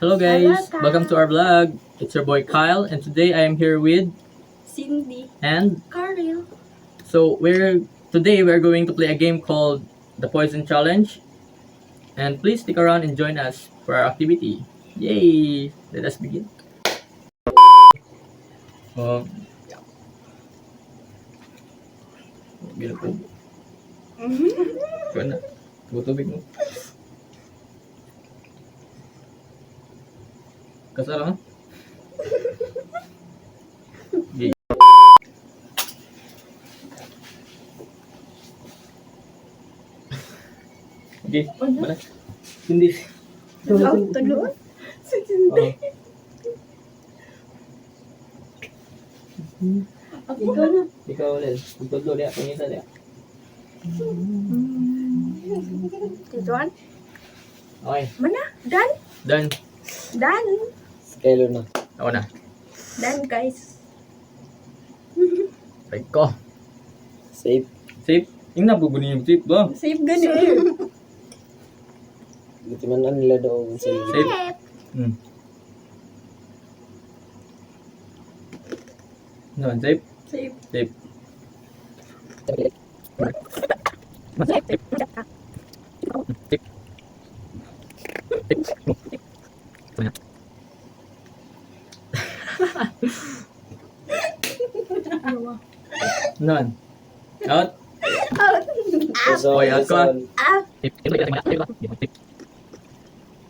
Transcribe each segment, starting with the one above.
Hello guys, Hello, welcome to our vlog. It's your boy Kyle, and today I am here with Cindy. and Carl. so today we're going to play a game called the Poison Challenge. And please stick around and join us for our activity. Yay! Let us begin. Oh, gila po. Ikaw na. Tubig mo. Kasara ha? Okay. Okay, mana? Hindi. Tulungan. Si Cindy. Ako na. Ikaw ulit. Tutudlo niya. Pangisa niya. Tituan. Okay. Mana? Dan? Done. Dan. Skylo na. Ako na. Dan guys. Right ko. Safe. Safe. Yung nabubunin yung safe ba? Safe gani. Buti man na nila doon sa Safe. Hmm. No, safe. Safe. Safe. None. Out. So, Oy, out ka. Ah. Tip.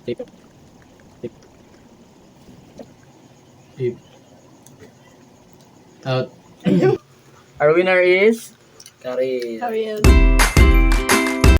Tip. Tip. Out. Our winner is Kari. Ariel.